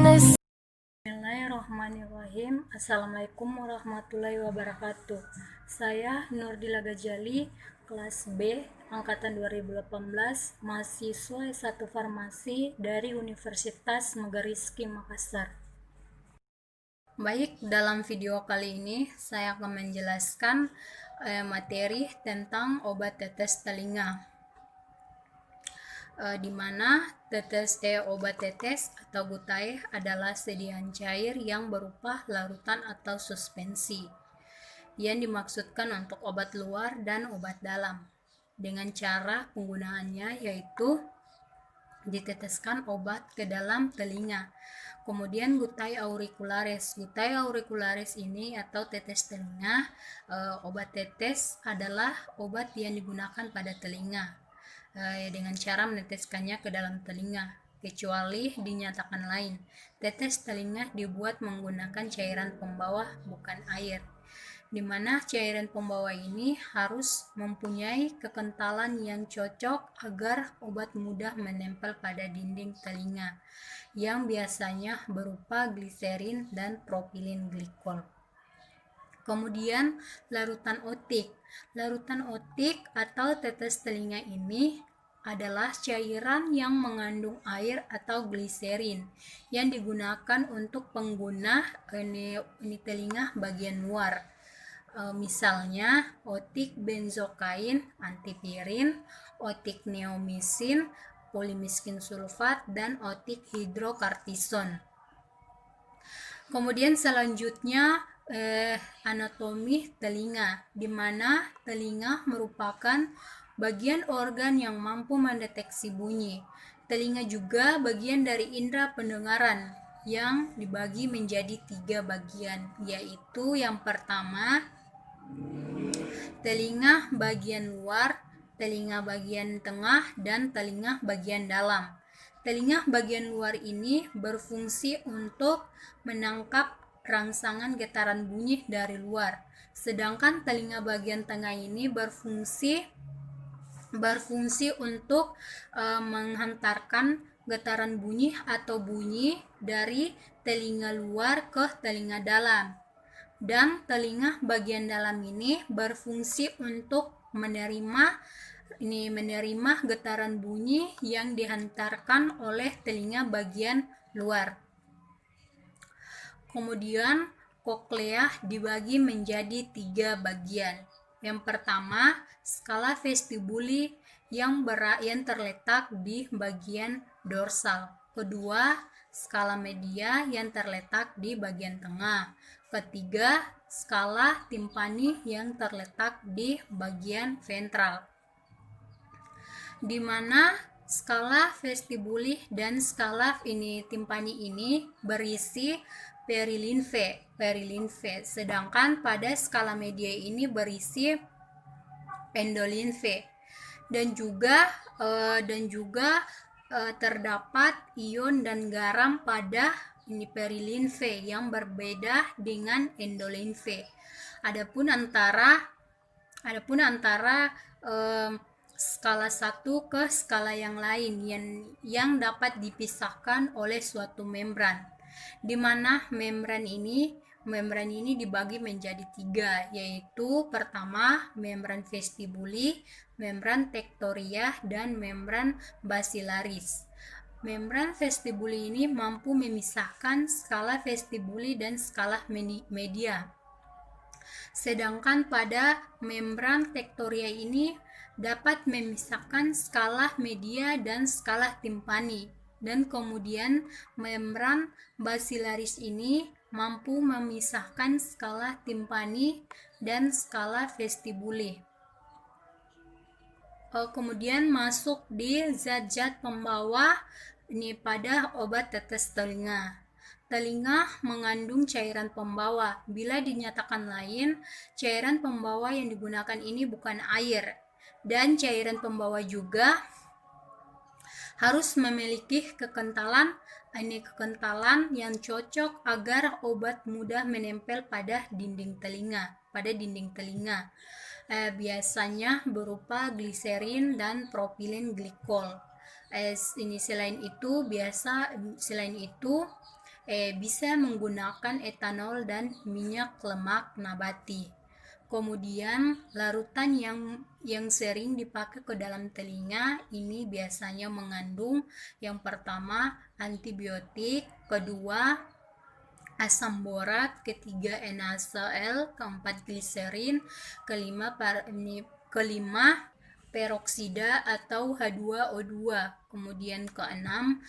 Bismillahirrahmanirrahim. Assalamualaikum warahmatullahi wabarakatuh. Saya Nurdila Gajali, kelas B, angkatan 2018, mahasiswa S1 Farmasi dari Universitas Megariski Makassar. Baik, dalam video kali ini saya akan menjelaskan materi tentang obat tetes telinga. Di mana obat tetes atau gutai adalah sediaan cair yang berupa larutan atau suspensi yang dimaksudkan untuk obat luar dan obat dalam. Dengan cara penggunaannya yaitu diteteskan obat ke dalam telinga. Kemudian gutai auricularis. Gutai auricularis ini atau tetes telinga, obat tetes adalah obat yang digunakan pada telinga dengan cara meneteskannya ke dalam telinga, kecuali dinyatakan lain. Tetes telinga dibuat menggunakan cairan pembawa bukan air, di mana cairan pembawa ini harus mempunyai kekentalan yang cocok agar obat mudah menempel pada dinding telinga, yang biasanya berupa gliserin dan propilin glikol. Kemudian larutan otik. Larutan otik atau tetes telinga ini adalah cairan yang mengandung air atau gliserin yang digunakan untuk pengguna ini telinga bagian luar. Misalnya otik benzokain antipirin, otik neomisin, polimiskin sulfat, dan otik hidrokartison. Kemudian selanjutnya anatomi telinga, di mana telinga merupakan bagian organ yang mampu mendeteksi bunyi. Telinga juga bagian dari indera pendengaran yang dibagi menjadi 3 bagian, yaitu yang pertama telinga bagian luar, telinga bagian tengah, dan telinga bagian dalam. Telinga bagian luar ini berfungsi untuk menangkap rangsangan getaran bunyi dari luar, sedangkan telinga bagian tengah ini berfungsi untuk menghantarkan getaran bunyi atau bunyi dari telinga luar ke telinga dalam. Dan telinga bagian dalam ini berfungsi untuk menerima getaran bunyi yang dihantarkan oleh telinga bagian luar. Kemudian koklea dibagi menjadi 3 bagian. Yang pertama, skala vestibuli yang terletak di bagian dorsal. Kedua, skala media yang terletak di bagian tengah. Ketiga, skala timpani yang terletak di bagian ventral. Di mana skala vestibuli dan skala timpani ini berisi perilinfe, sedangkan pada skala media ini berisi endolinfe, dan juga terdapat ion dan garam pada perilinfe yang berbeda dengan endolinfe. Adapun antara skala satu ke skala yang lain yang dapat dipisahkan oleh suatu membran, di mana membran ini dibagi menjadi 3, yaitu pertama membran vestibuli, membran tectoria, dan membran basilaris. Membran vestibuli ini mampu memisahkan skala vestibuli dan skala media, sedangkan pada membran tectoria ini dapat memisahkan skala media dan skala timpani, dan kemudian membran basilaris ini mampu memisahkan skala timpani dan skala vestibuli. Kemudian masuk di zat-zat pembawa pada obat tetes telinga. Telinga mengandung cairan pembawa. Bila dinyatakan lain, cairan pembawa yang digunakan ini bukan air, dan cairan pembawa juga harus memiliki kekentalan yang cocok agar obat mudah menempel pada dinding telinga. Biasanya berupa gliserin dan propilin glikol. Selain itu bisa menggunakan etanol dan minyak lemak nabati. Kemudian larutan yang sering dipakai ke dalam telinga ini biasanya mengandung yang pertama antibiotik, kedua asam borat, ketiga NaCl, keempat gliserin, kelima peroksida atau H2O2, kemudian keenam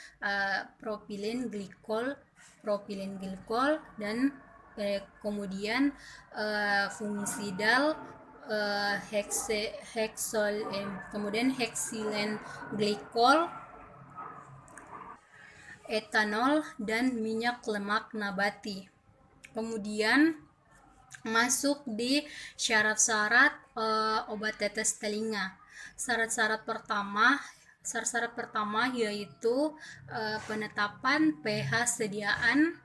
propilin glikol dan kemudian fungisidal, kemudian heksilen glikol, etanol, dan minyak lemak nabati. Kemudian masuk di syarat-syarat obat tetes telinga. Syarat-syarat pertama yaitu penetapan pH sediaan,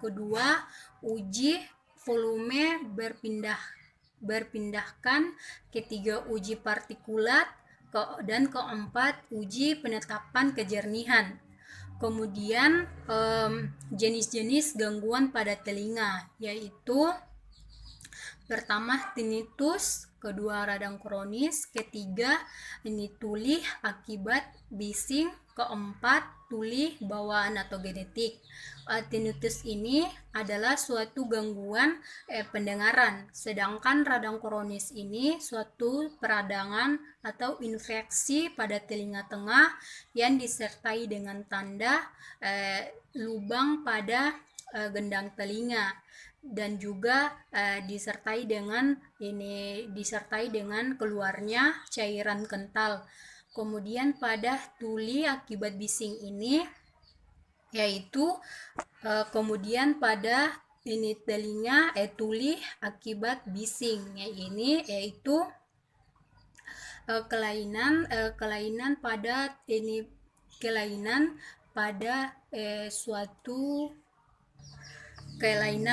kedua uji volume berpindahkan, ketiga uji partikulat, dan keempat uji penetapan kejernihan. Kemudian jenis-jenis gangguan pada telinga yaitu pertama tinnitus, kedua radang kronis, ketiga ini tuli akibat bising, keempat tuli bawaan atau genetik. Tinnitus ini adalah suatu gangguan pendengaran, sedangkan radang kronis ini suatu peradangan atau infeksi pada telinga tengah yang disertai dengan tanda lubang pada gendang telinga dan juga disertai dengan keluarnya cairan kental. Kemudian pada tuli akibat bising ini yaitu kemudian pada ini telinga tuli akibat bising ini yaitu kelainan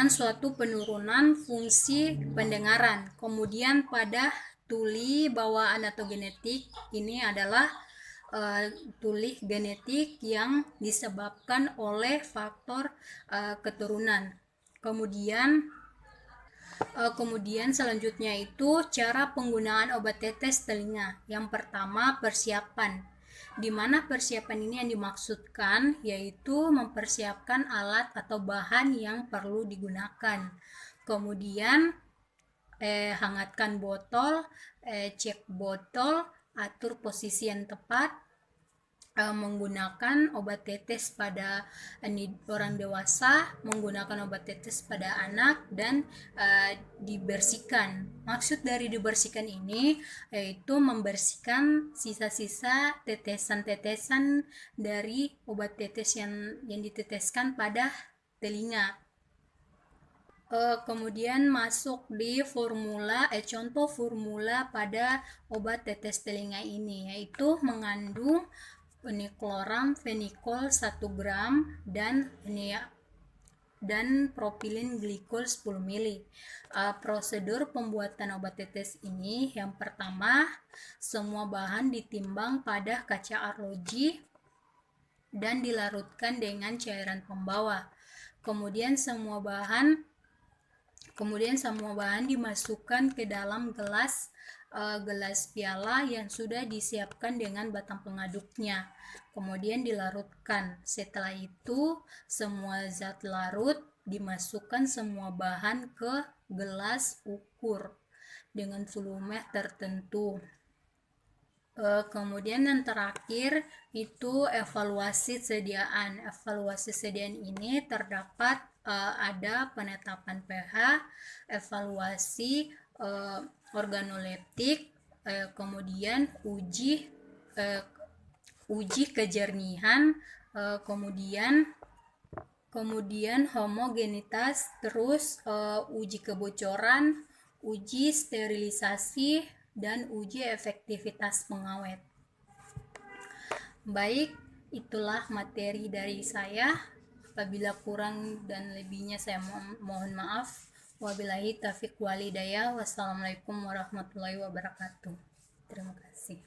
suatu penurunan fungsi pendengaran. Kemudian pada tuli bawaan atau genetik ini adalah tuli genetik yang disebabkan oleh faktor keturunan. Kemudian selanjutnya itu cara penggunaan obat tetes telinga. Yang pertama persiapan, di mana persiapan ini yang dimaksudkan yaitu mempersiapkan alat atau bahan yang perlu digunakan. Kemudian hangatkan botol, cek botol, atur posisi yang tepat, menggunakan obat tetes pada orang dewasa, menggunakan obat tetes pada anak, dan dibersihkan. Maksud dari dibersihkan ini yaitu membersihkan sisa-sisa tetesan-tetesan dari obat tetes yang diteteskan pada telinga. Kemudian masuk di contoh formula pada obat tetes telinga ini yaitu mengandung kloram fenikol 1 gram dan propilin glikol 10 ml. Prosedur pembuatan obat tetes ini yang pertama, semua bahan ditimbang pada kaca arloji dan dilarutkan dengan cairan pembawa. Kemudian semua bahan dimasukkan ke dalam gelas piala yang sudah disiapkan dengan batang pengaduknya. Kemudian dilarutkan. Setelah itu, semua zat larut dimasukkan semua bahan ke gelas ukur dengan volume tertentu. Kemudian yang terakhir itu evaluasi sediaan. Evaluasi sediaan ini terdapat ada penetapan pH, evaluasi organoleptik, kemudian uji kejernihan, kemudian homogenitas, terus uji kebocoran, uji sterilisasi, dan uji efektivitas pengawet. Baik, itulah materi dari saya. Apabila kurang dan lebihnya saya mohon maaf. Wabillahi taufiq walhidayah. Wassalamualaikum warahmatullahi wabarakatuh. Terima kasih.